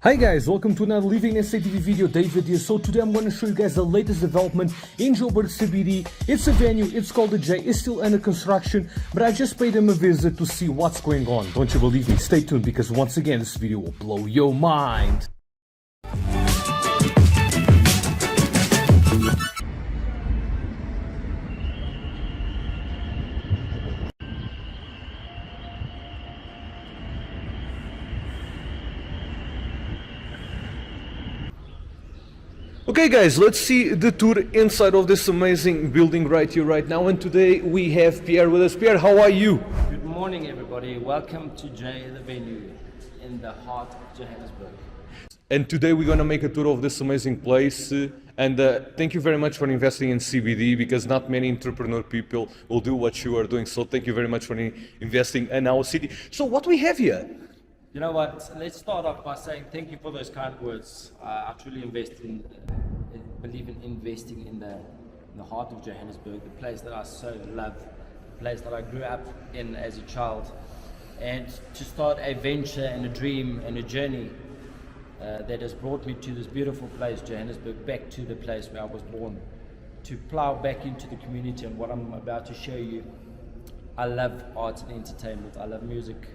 Hi guys, welcome to another Living SATV video. David here. So today I'm going to show you guys the latest development in Joburg CBD. It's a venue, it's called the J, it's still under construction, but I just paid them a visit to see what's going on. Don't you believe me? Stay tuned because once again this video will blow your mind. Okay guys, let's see the tour inside of this amazing building right here, right now. And today we have Pierre with us. Pierre, how are you? Good morning everybody, welcome to J, the venue in the heart of Johannesburg. And today we're going to make a tour of this amazing place. And thank you very much for investing in CBD, because not many entrepreneur people will do what you are doing. So thank you very much for investing in our city. So what we have here? You know what, let's start off by saying thank you for those kind words. I truly believe in investing in the heart of Johannesburg, the place that I so love, the place that I grew up in as a child. And to start a venture and a dream and a journey that has brought me to this beautiful place, Johannesburg, back to the place where I was born, to plow back into the community. And what I'm about to show you, I love art and entertainment, I love music.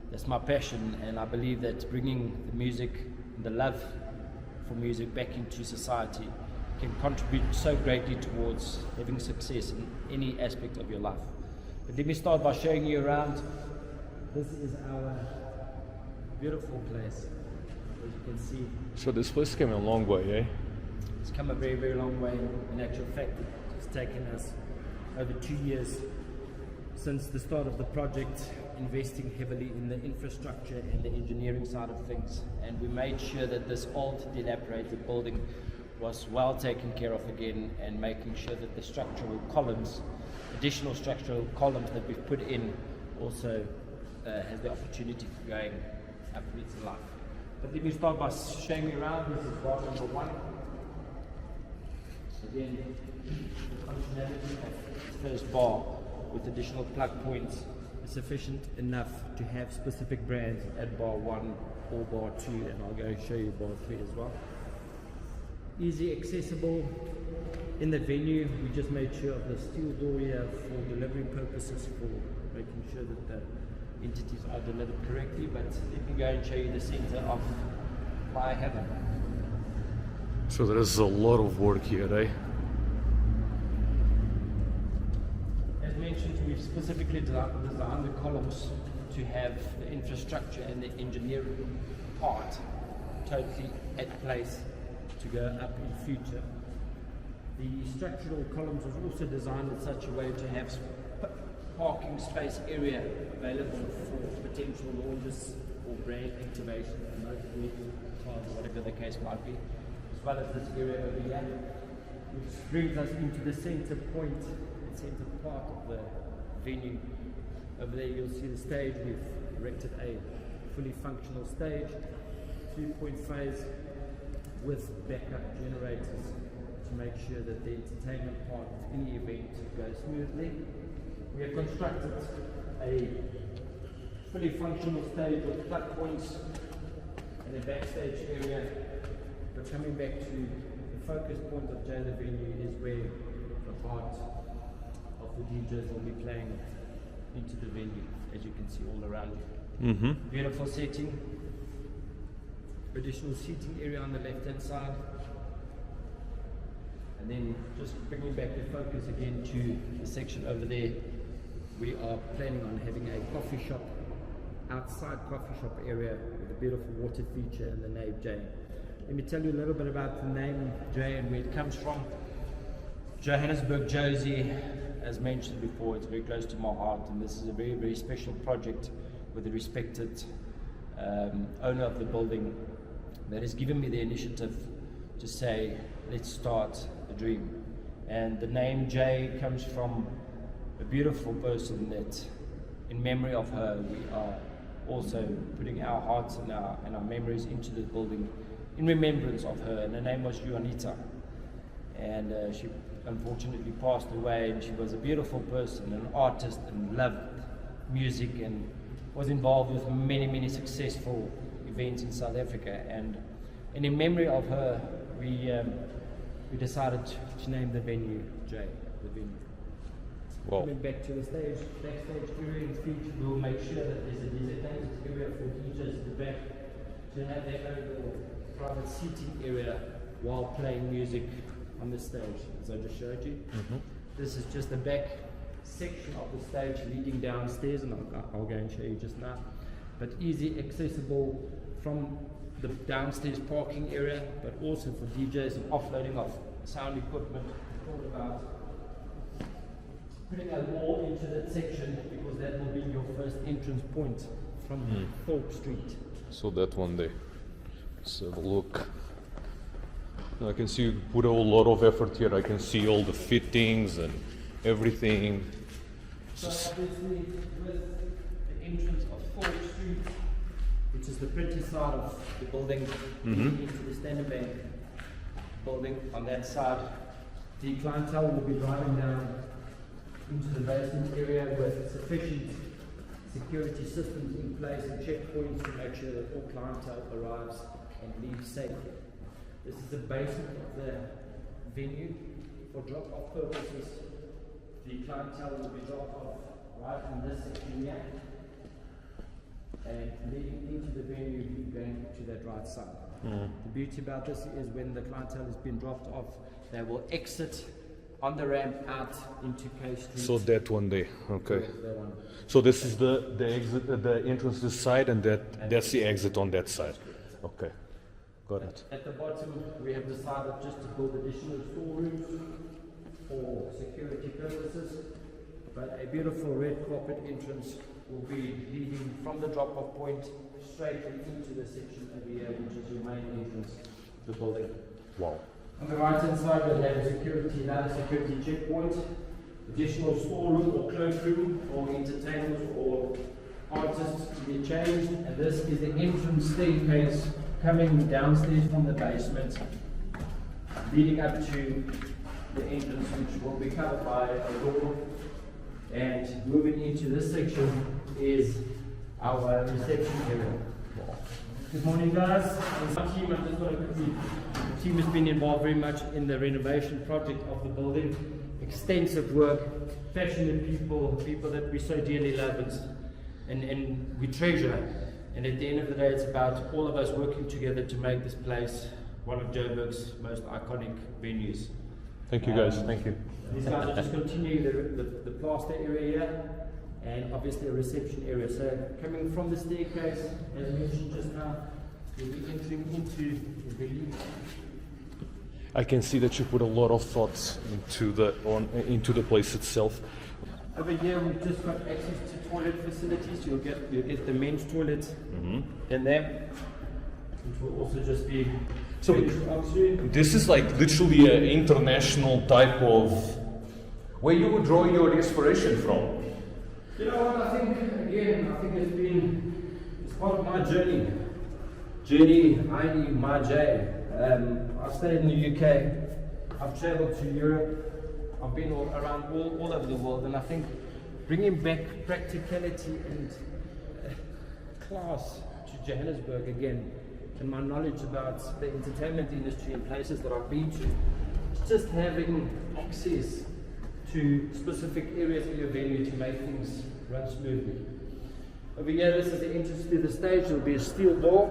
That's my passion, and I believe that bringing the music, the love for music back into society can contribute so greatly towards having success in any aspect of your life. But let me start by showing you around. This is our beautiful place, as you can see. So this place came a long way, eh? It's come a very, very long way. In actual fact, it's taken us over 2 years since the start of the project, investing heavily in the infrastructure and the engineering side of things, and we made sure that this old dilapidated building was well taken care of again, and making sure that the structural columns, additional structural columns that we've put in, also has the opportunity for going upwards in life. But let me start by showing you around. This is bar number 1. Again, the functionality of the first bar with additional plug points is sufficient enough to have specific brands at bar 1 or bar 2, and I'll go and show you bar 3 as well. Easy accessible in the venue. We just made sure of the steel door here for delivery purposes, for making sure that the entities are delivered correctly. But let me go and show you the center of my heaven. So there is a lot of work here, eh? As mentioned, we've specifically designed the columns to have the infrastructure and the engineering part totally at place to go up in future. The structural columns was also designed in such a way to have parking space area available for potential launches or brand activation and motor vehicle cars, whatever the case might be, as well as this area over here, which brings us into the center point, center part of the venue. Over there you'll see the stage. We've erected a fully functional stage, 3-point phase with backup generators to make sure that the entertainment part of any event goes smoothly. We have constructed a fully functional stage with plug points and a backstage area. But coming back to the focus point of J, the venue, is where the heart of the DJs will be playing into the venue, as you can see all around you. Beautiful setting, additional seating area on the left hand side, and then just bringing back the focus again to the section over there. We are planning on having a coffee shop, outside coffee shop area with a beautiful water feature and the name J. Let me tell you a little bit about the name J and where it comes from. Johannesburg, Josie, as mentioned before, it's very close to my heart, and this is a very, very special project with the respected owner of the building that has given me the initiative to say, let's start a dream. And the name J comes from a beautiful person that, in memory of her, we are also putting our hearts and our memories into this building in remembrance of her. And her name was Juanita, and she unfortunately passed away, and she was a beautiful person, an artist, and loved music, and was involved with many, many successful events in South Africa, and in memory of her, we decided to name the venue J. The venue. Wow. Coming back to the backstage area in future, we'll make sure that there's a designated area for DJs at the back to have their own little private seating area while playing music on the stage, as I just showed you. This is just the back section of the stage leading downstairs, and I'll go and show you just now. But easy accessible from the downstairs parking area, but also for DJs and offloading of sound equipment. Thought about putting a wall into that section because that will be your first entrance point from Thorpe Street. So that one day. Let's have a look. I can see you put a lot of effort here. I can see all the fittings and everything. So obviously with the entrance of Thorpe Street, which is the pretty side of the building, into the Standard Bank building on that side, the clientele will be driving down into the basement area with sufficient security systems in place and checkpoints to make sure that all clientele arrives and leaves safely. This is the basement of the venue. For drop-off purposes, the clientele will be dropped off right in this section here and leading into the venue, going to that right side. The beauty about this is when the clientele has been dropped off, they will exit on the ramp out into K Street. So that one day, okay. That one. So this is the exit, the entrance this side, and that's the exit on that side. Okay, got it. At the bottom, we have decided just to build additional storerooms for security purposes, but a beautiful red carpet entrance will be leading from the drop-off point straight into the section over here, which is your main entrance to the building. Wow. On the right-hand side, we'll have another security checkpoint, additional storeroom or cloakroom for entertainers or artists to be changed, and this is the entrance staircase coming downstairs from the basement, leading up to the entrance, which will be covered by a door. And moving into this section is our reception area. Good morning, guys. The team has been involved very much in the renovation project of the building. Extensive work, passionate people, people that we so dearly love and we treasure. And at the end of the day, it's about all of us working together to make this place one of Joburg's most iconic venues. Thank you, guys. Thank you. These guys are just continuing the plaster area here, and obviously a reception area. So coming from the staircase, as mentioned just now, you'll be entering into the venue. I can see that you put a lot of thoughts into the place itself. Over here, we've just got access to toilet facilities. You'll get the men's toilet in there, which will also just be. So this is like literally an international type of where you would draw your inspiration from. You know what? I think it's part of my journey. My J. I've stayed in the UK. I've travelled to Europe. I've been around all over the world, and I think bringing back practicality and class to Johannesburg again, and my knowledge about the entertainment industry and places that I've been to, just having access to specific areas in your venue to make things run smoothly. Over here, this is the entrance to the stage. There will be a steel door,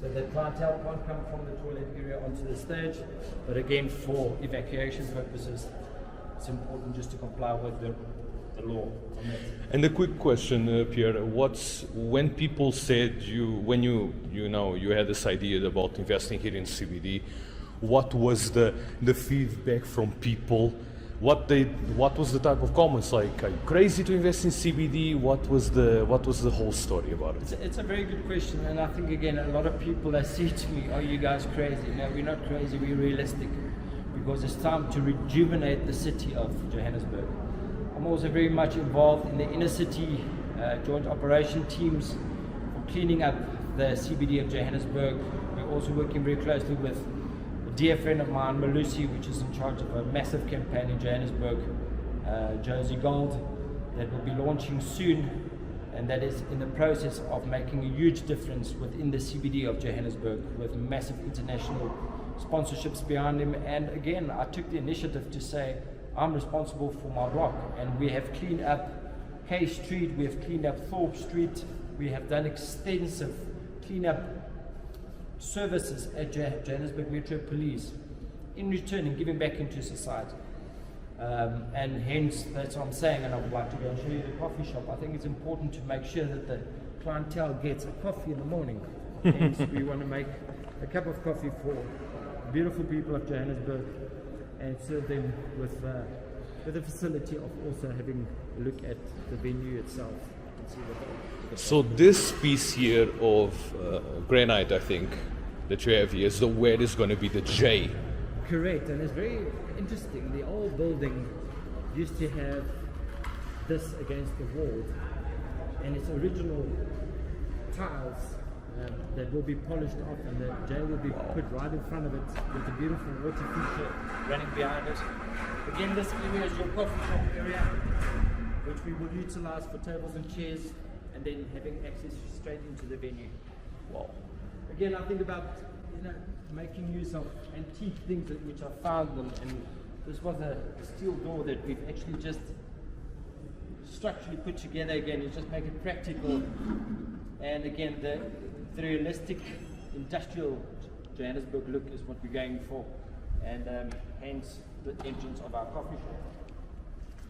so that clientele can't come from the toilet area onto the stage. But again, for evacuation purposes, it's important just to comply with the law on that. And a quick question, Pierre, when people said when you had this idea about investing here in CBD, what was the feedback from people? What was the type of comments like? Are you crazy to invest in CBD? What was the whole story about it? It's a very good question, and I think again a lot of people that say to me, "Are you guys crazy?" No, we're not crazy. We're realistic, because it's time to rejuvenate the city of Johannesburg. I'm also very much involved in the inner city joint operation teams for cleaning up the CBD of Johannesburg. We're also working very closely with a dear friend of mine, Malusi, which is in charge of a massive campaign in Johannesburg, Josie Gold, that will be launching soon. and that is in the process of making a huge difference within the CBD of Johannesburg with massive international sponsorships behind him. And again, I took the initiative to say I'm responsible for my block, and we have cleaned up Hay Street, we have cleaned up Thorpe Street, we have done extensive cleanup services at Johannesburg Metro Police in return and giving back into society. And hence, that's what I'm saying, and I would like to go and show you the coffee shop. I think it's important to make sure that the clientele gets a coffee in the morning. Hence, we want to make a cup of coffee for beautiful people of Johannesburg and serve them with the facility of also having a look at the venue itself and see what So this piece here of granite, I think, that you have here is where is going to be the J. Correct, and it's very interesting. The old building used to have this against the wall, and its original tiles that will be polished off, and the J will be put right in front of it with a beautiful water feature running behind it. Again, this area is your coffee shop area, which we will utilize for tables and chairs, and then having access straight into the venue. Wow. Again, I think about making use of antique things which I found them, and this was a steel door that we've actually just structurally put together again and just make it practical. And again, the realistic industrial Johannesburg look is what we're going for, and hence the entrance of our coffee shop.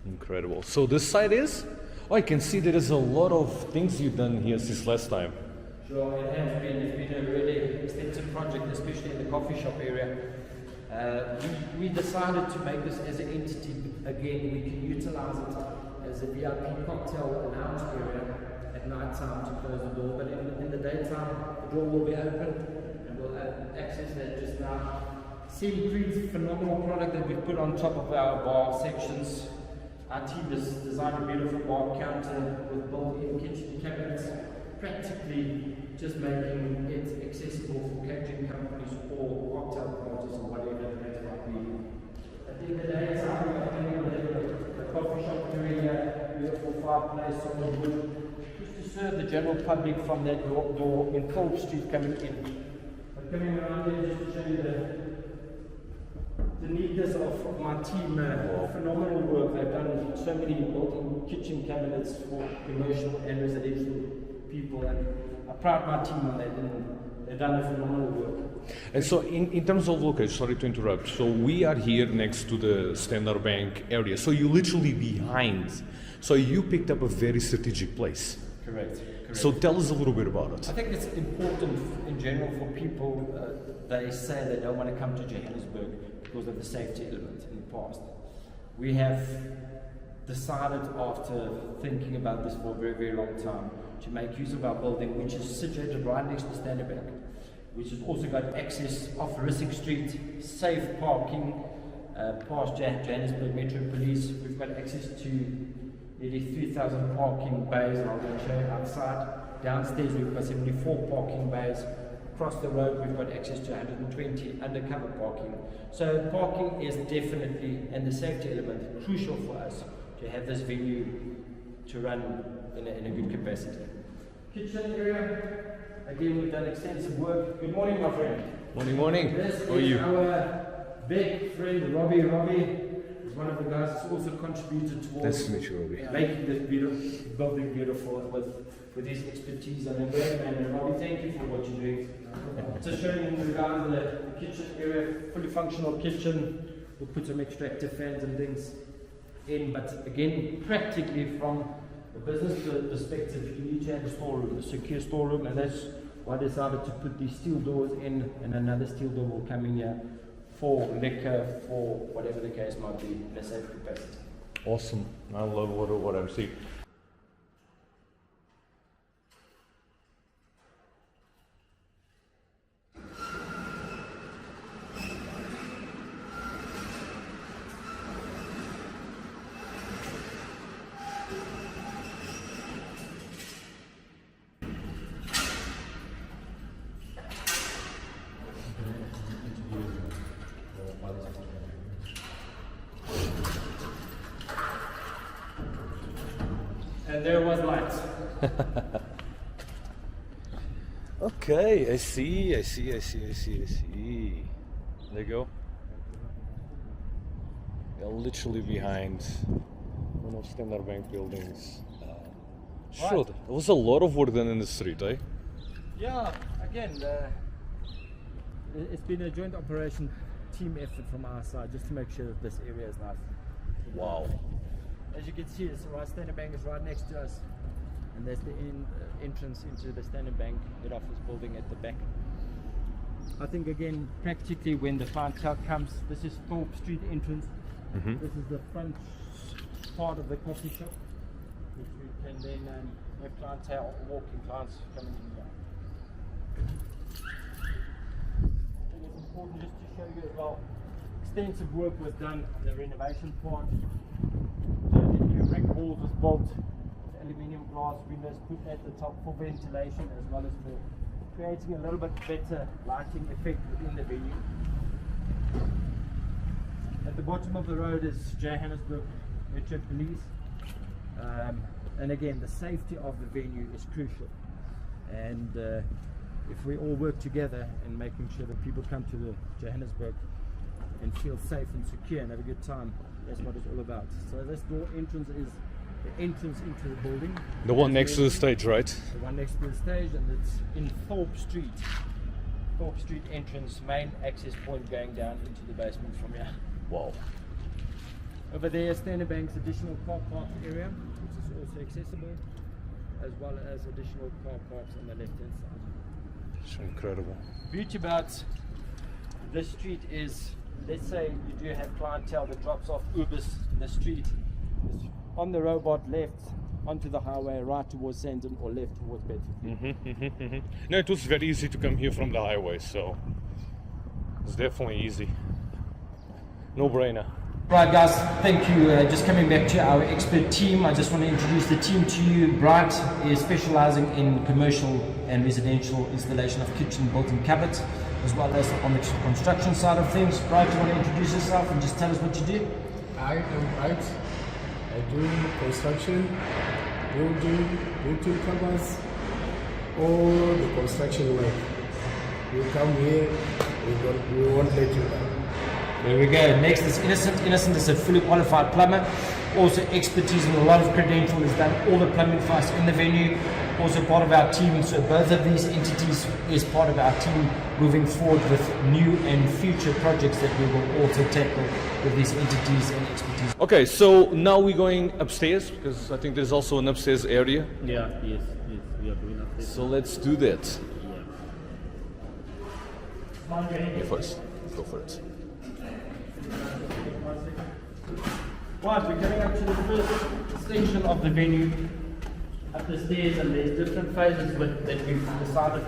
Incredible. So this side is? Oh, I can see there is a lot of things you've done here since last time. Sure, it has been. It's been a really extensive project, especially in the coffee shop area. We decided to make this as an entity. Again, we can utilize it as a VIP cocktail lounge area at night time to close the door. But in the daytime, the door will be open and we'll access that just now. Seam Creed's phenomenal product that we put on top of our bar sections. Our team has designed a beautiful bar counter with built-in kitchen cabinets, practically just making it accessible for catering companies or cocktail parties or whatever that might be. At the end of the day, it's a coffee shop area, beautiful fireplace, solid wood, just to serve the general public from that door in Thorpe Street coming in. But coming around here just to show you the neatness of my team, phenomenal work. They've done so many built-in kitchen cabinets for commercial and residential people, and I pride my team on that, and they've done a phenomenal work. And so in terms of location, sorry to interrupt, so we are here next to the Standard Bank area, so you're literally behind. So you picked up a very strategic place. Correct. So tell us a little bit about it. I think it's important in general for people, they say they don't want to come to Johannesburg because of the safety element in the past. We have decided, after thinking about this for a very, very long time, to make use of our building, which is situated right next to Standard Bank, which has also got access off Rissik Street, safe parking, past Johannesburg Metro Police. We've got access to nearly 3,000 parking bays, and I'll go and show you outside. Downstairs we've got 74 parking bays. Across the road we've got access to 120 undercover parking. So parking is definitely, and the safety element, crucial for us to have this venue to run in a good capacity. Kitchen area, again we've done extensive work. Good morning, my friend. Morning. This How are is you? our big friend Robbie. Robbie is one of the guys that's also contributed Nice towards to meet you, Robbie. making this beautiful building beautiful with his expertise and a great man. And Robbie, thank you for what you're doing. Just showing the guys the kitchen area, fully functional kitchen. We'll put some extractor fans and things in, but again, practically from a business perspective, you need to have a storeroom, a secure storeroom, and that's why I decided to put these steel doors in, and another steel door will come in here for liquor, for whatever the case might be, in a safe capacity. Awesome. I love what I'm seeing. And there was light. Okay, I see. There you go. They're literally behind one of Standard Bank buildings. Sure, there was a lot of work done in the street, eh? Yeah, again, it's been a joint operation, team effort from our side, just to make sure that this area is nice. Wow. As you can see, it's right, Standard Bank is right next to us, and there's the entrance into the Standard Bank head office building at the back. I think again, practically when the clientele comes, this is Thorpe Street entrance. This is the front part of the coffee shop, which we can then have clientele, walking clients coming in here. I think it's important just to show you as well, extensive work was done in the renovation part. So the new brick walls was built, aluminium glass windows put at the top for ventilation, as well as for creating a little bit better lighting effect within the venue. At the bottom of the road is Johannesburg Metro Police, and again the safety of the venue is crucial, and if we all work together in making sure that people come to the Johannesburg and feel safe and secure and have a good time, that's what it's all about. So this door entrance is the entrance into the building. The one next to the stage, right? The one next to the stage, and it's in Thorpe Street. Thorpe Street entrance, main access point going down into the basement from here. Wow. Over there, Standard Bank's additional car park area, which is also accessible, as well as additional car parks on the left-hand side. It's incredible. Beauty about this street is, let's say you do have clientele that drops off Ubers in the street, it's on the robot left onto the highway, right towards Sandton, or left towards Bedford. No, it was very easy to come here from the highway, so it's definitely easy. No brainer. Right guys, thank you. Just coming back to our expert team, I just want to introduce the team to you. Bright is specializing in commercial and residential installation of kitchen built-in cupboards, as well as on the construction side of things. Bright, do you want to introduce yourself and just tell us what you do? I am Bright. I do construction, building, built-in covers, all the construction work. You come here, we won't let you down. There we go. Next is Innocent. Innocent is a fully qualified plumber. Also expertise and a lot of credential. Has done all the plumbing for us in the venue. Also part of our team. So both of these entities is part of our team moving forward with new and future projects that we will also tackle with these entities and expertise. Okay, so now we're going upstairs, because I think there's also an upstairs area. Yeah, yes, we are doing upstairs. So let's do that. Yeah. You first. Go for it. Right, we're coming up to the first section of the venue, up the stairs, and there's different phases that we've decided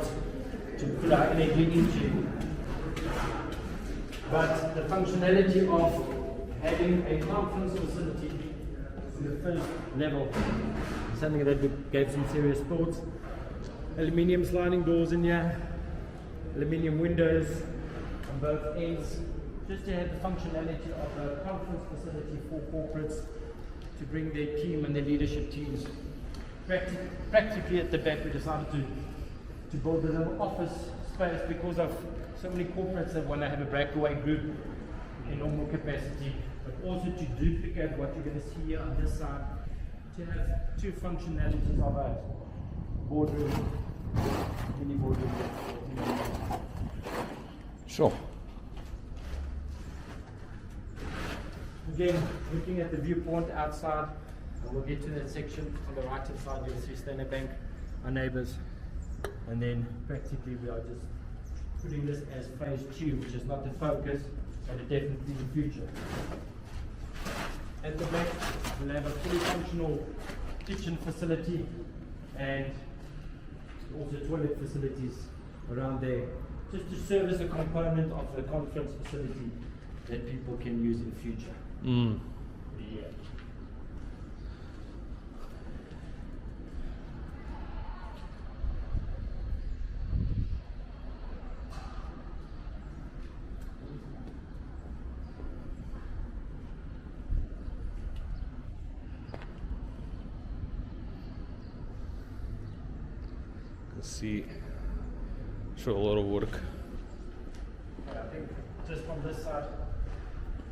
to put our energy into. But the functionality of having a conference facility on the first level is something that we gave some serious thought. Aluminium sliding doors in here, aluminium windows on both ends, just to have the functionality of a conference facility for corporates to bring their team and their leadership teams. Practically at the back, we decided to build a little office space because of so many corporates that want to have a breakaway group in normal capacity, but also to duplicate what you're going to see here on this side, to have two functionalities of a boardroom, mini boardroom. Sure. Again, looking at the viewpoint outside, and we'll get to that section. On the right hand side, you'll see Standard Bank, our neighbours, and then practically we are just putting this as phase 2, which is not the focus, but definitely the future. At the back, we'll have a fully functional kitchen facility and also toilet facilities around there, just to serve as a component of the conference facility that people can use in future. Yeah. See, show a lot of work. I think just from this side,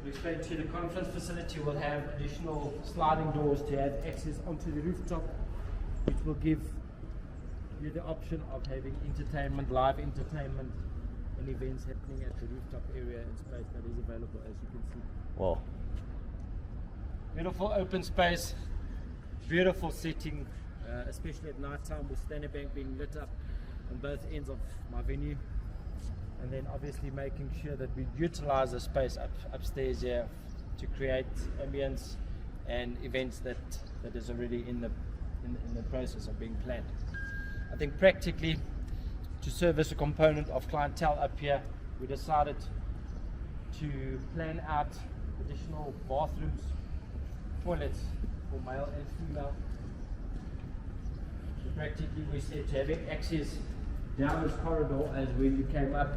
we explained to you the conference facility will have additional sliding doors to have access onto the rooftop, which will give you the option of having entertainment, live entertainment, and events happening at the rooftop area and space that is available, as you can see. Wow. Beautiful open space, beautiful setting, especially at night time with Standard Bank being lit up on both ends of my venue. And then obviously making sure that we utilize the space upstairs here to create ambience and events that is already in the process of being planned. I think practically to service a component of clientele up here, we decided to plan out additional bathrooms, toilets for male and female. So practically we said to having access down this corridor as when you came up,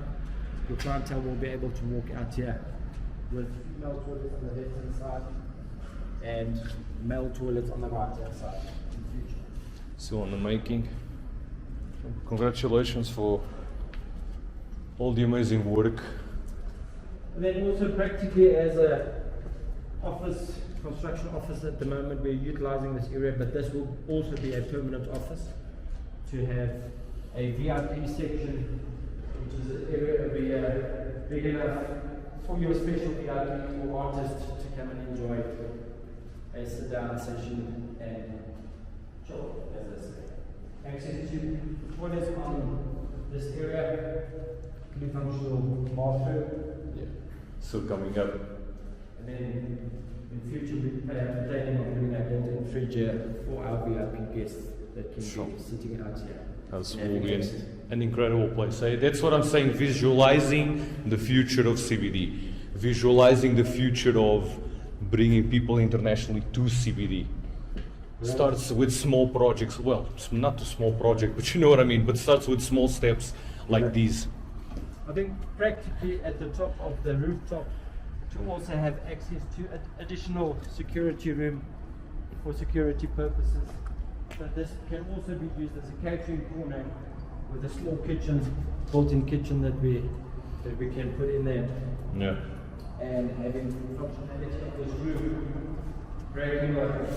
your clientele will be able to walk out here with female toilets on the left hand side and male toilets on the right hand side in the future. Still in the making. Congratulations for all the amazing work. And then also practically as a office, construction office at the moment, we're utilizing this area, but this will also be a permanent office to have a VIP section, which is an area will be big enough for your special VIP or artist to come and enjoy a sit-down session and chill, as I say. Access to toilets on this area, fully functional bathroom. Yeah. Still coming up. And then in future we planning on doing a built-in fridge here for our VIP guests that can be sitting out here. That's will be an incredible place. That's what I'm saying, visualizing the future of CBD. Visualizing the future of bringing people internationally to CBD. Starts with small projects. Well, it's not a small project, but you know what I mean. But starts with small steps like these. I think practically at the top of the rooftop to also have access to additional security room for security purposes. So this can also be used as a catering corner with a small kitchen, built-in kitchen that we can put in there. Yeah. And having functionality of this room, breaking a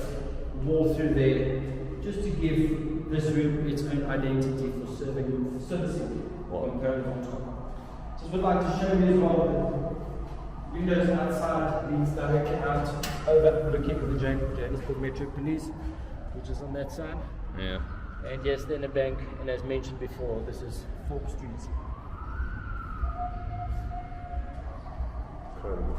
wall through there, just to give this room its own identity for servicing component on top. Just would like to show you as well the windows outside leads directly out overlooking the Johannesburg Metro Police, which is on that side. Yeah. And yes, then the bank, and as mentioned before, this is Forbes Street. Incredible.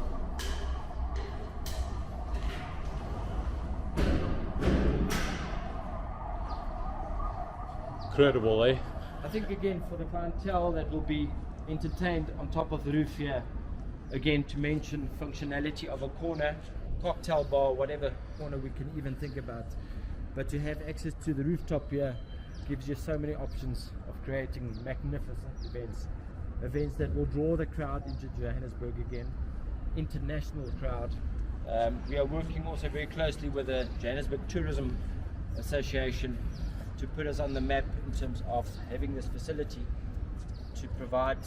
Incredible, eh? I think again for the clientele that will be entertained on top of the roof here, again to mention functionality of a corner, cocktail bar, whatever corner we can even think about. But to have access to the rooftop here gives you so many options of creating magnificent events that will draw the crowd into Johannesburg again, international crowd. We are working also very closely with the Johannesburg Tourism Association to put us on the map in terms of having this facility to provide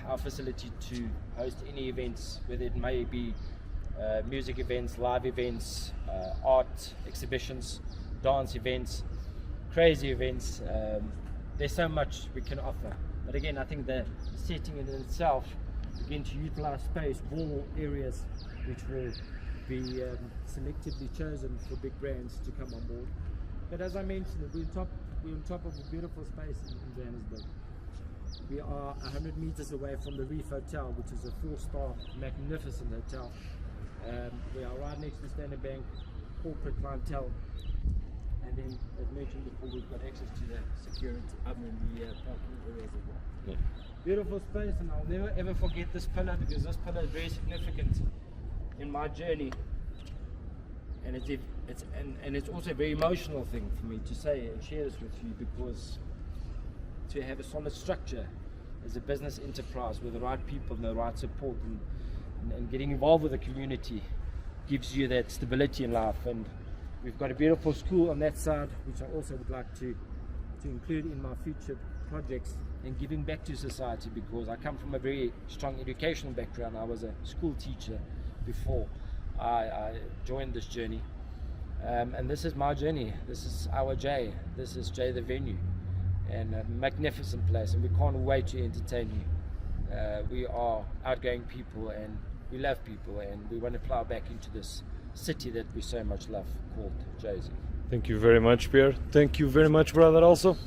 our facility to host any events, whether it may be music events, live events, art exhibitions, dance events, crazy events. There's so much we can offer. But again, I think the setting in itself, again to utilize space, wall areas which will be selectively chosen for big brands to come on board. But as I mentioned, we're on top of a beautiful space in Johannesburg. We are 100 meters away from the Reef Hotel, which is a 4-star magnificent hotel. We are right next to Standard Bank, corporate clientele, and then as mentioned before, we've got access to the security, the parking areas as well. Yeah. Beautiful space, and I'll never ever forget this pillar, because this pillar is very significant in my journey, and it's also a very emotional thing for me to say and share this with you, because to have a solid structure as a business enterprise with the right people and the right support and getting involved with the community gives you that stability in life. And we've got a beautiful school on that side, which I also would like to to include in my future projects and giving back to society, because I come from a very strong educational background. I was a school teacher before I joined this journey, and this is my journey. This is our J. This is J the venue, and a magnificent place, and we can't wait to entertain you. We are outgoing people, and we love people, and we want to plow back into this city that we so much love, called Jersey. Thank you very much, Pierre. Thank you very much, brother, also.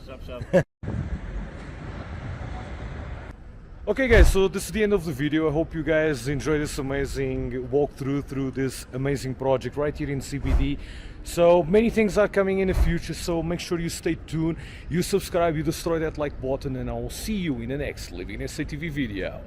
Okay guys, so this is the end of the video. I hope you guys enjoyed this amazing walkthrough through this amazing project right here in CBD. So many things are coming in the future, so make sure you stay tuned, you subscribe, you destroy that like button, and I will see you in the next Living SA TV video.